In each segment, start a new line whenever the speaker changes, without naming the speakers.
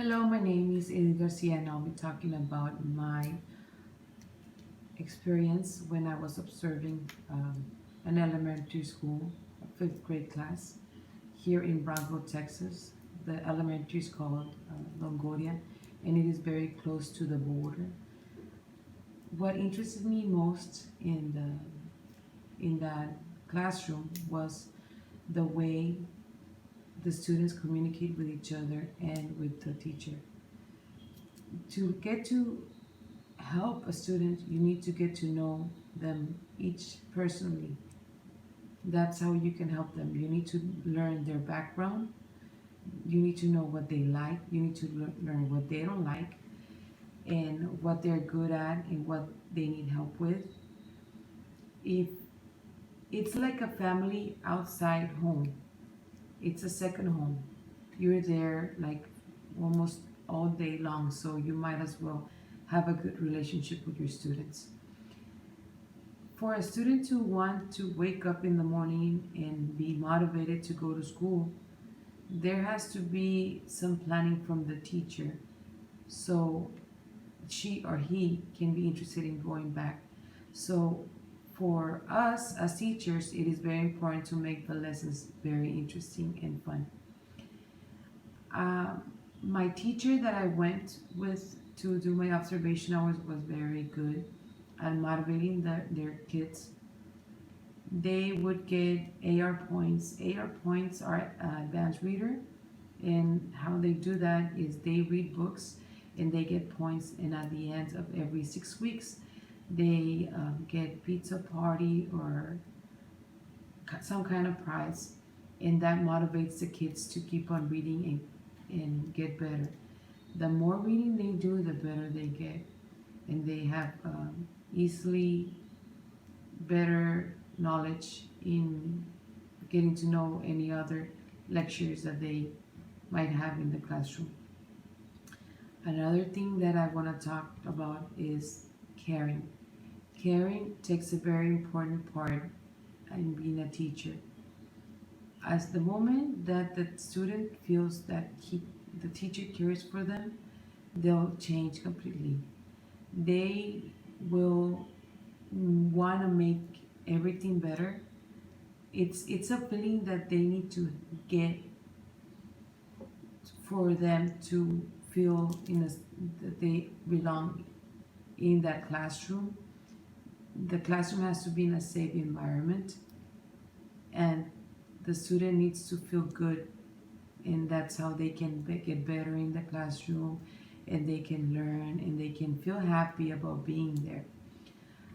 Hello, my name is Edith Garcia, and I'll be talking about my experience when I was observing an elementary school, a fifth grade class, here in Brownsville, Texas. The elementary is called Longoria, and it is very close to the border. What interested me most in that classroom was the way the students communicate with each other and with the teacher. To get to help a student, you need to get to know them each personally. That's how you can help them. You need to learn their background. You need to know what they like. You need to learn what they don't like and what they're good at and what they need help with. If it's like a family outside home, it's a second home. You're there like almost all day long, so you might as well have a good relationship with your students. For a student to want to wake up in the morning and be motivated to go to school, there has to be some planning from the teacher so she or he can be interested in going back. So, for us as teachers, it is very important to make the lessons very interesting and fun. Uh, my teacher that I went with to do my observation hours was very good at motivating their kids. They would get AR points. AR points are advanced reader, and how they do that is they read books and they get points. And at the end of every 6 weeks, they get pizza party or some kind of prize, and that motivates the kids to keep on reading and get better. The more reading they do, the better they get, and they have easily better knowledge in getting to know any other lectures that they might have in the classroom. Another thing that I want to talk about is caring. Caring takes a very important part in being a teacher. As the moment that the student feels that the teacher cares for them, they'll change completely. They will want to make everything better. It's a feeling that they need to get for them to feel that they belong in that classroom. The classroom has to be in a safe environment, and the student needs to feel good, and that's how they can get better in the classroom, and they can learn and they can feel happy about being there.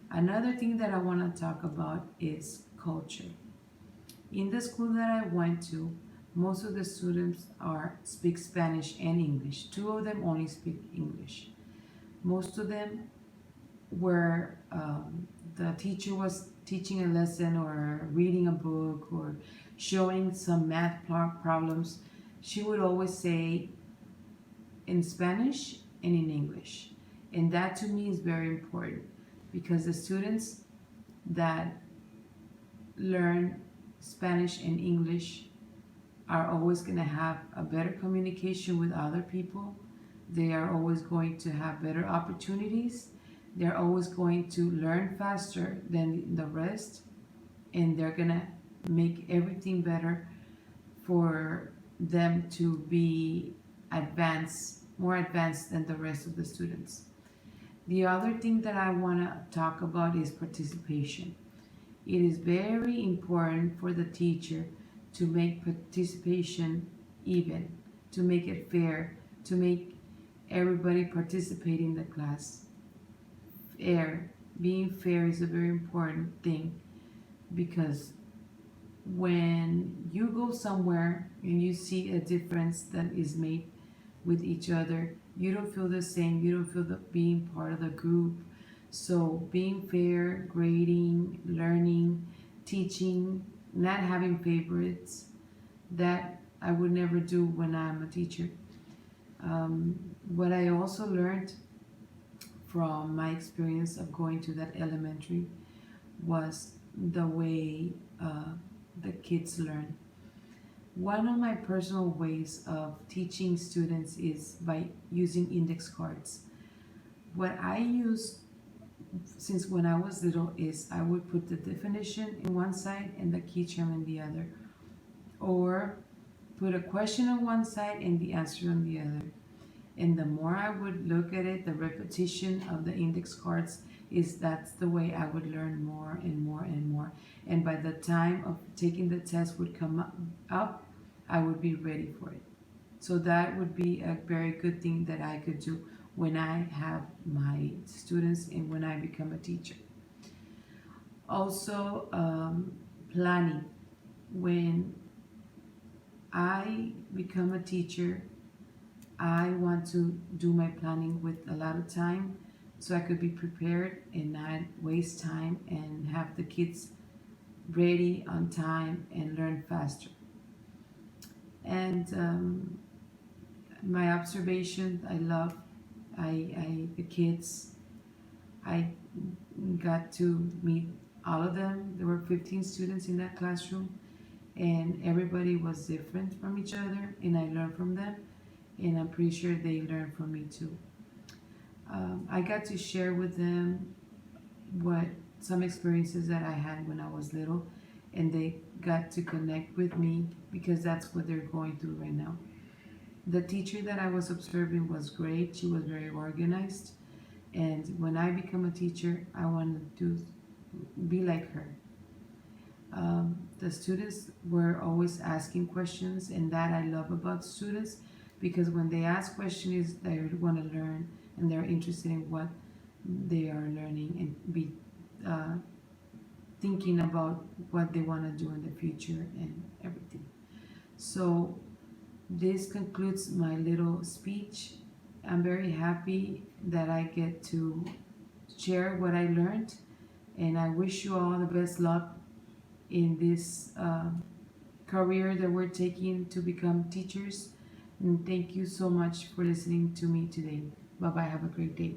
Another thing that I want to talk about is culture. In the school that I went to, most of the students are speak Spanish and English. Two of them only speak English. Most of them were the teacher was teaching a lesson or reading a book or showing some math problems. She would always say in Spanish and in English, and that to me is very important because the students that learn Spanish and English are always going to have a better communication with other people. They are always going to have better opportunities. They're always going to learn faster than the rest, and they're going to make everything better for them to be advanced, more advanced than the rest of the students. The other thing that I want to talk about is participation. It is very important for the teacher to make participation even, to make it fair, to make everybody participate in the class. Fair, being fair is a very important thing because when you go somewhere and you see a difference that is made with each other, you don't feel the same, you don't feel the being part of the group. So being fair, grading, learning, teaching, not having favorites, that I would never do when I'm a teacher. What I also learned from my experience of going to that elementary was the way the kids learn. One of my personal ways of teaching students is by using index cards. What I use since when I was little is I would put the definition in one side and the key term in the other, or put a question on one side and the answer on the other. And the more I would look at it, the repetition of the index cards is that's the way I would learn more and more and more. And by the time of taking the test would come up, I would be ready for it. So that would be a very good thing that I could do when I have my students and when I become a teacher. Also, planning. When I become a teacher, I want to do my planning with a lot of time so I could be prepared and not waste time and have the kids ready on time and learn faster. And my observation, I love the kids. I got to meet all of them. There were 15 students in that classroom, and everybody was different from each other, and I learned from them, and I'm pretty sure they learned from me too. I got to share with them what some experiences that I had when I was little, and they got to connect with me because that's what they're going through right now. The teacher that I was observing was great. She was very organized, and when I become a teacher, I want to be like her. The students were always asking questions, and that I love about students because when they ask questions, they want to learn and they're interested in what they are learning and be uh, thinking about what they want to do in the future and everything. So, this concludes my little speech. I'm very happy that I get to share what I learned, and I wish you all the best luck in this career that we're taking to become teachers. And thank you so much for listening to me today. Bye bye. Have a great day.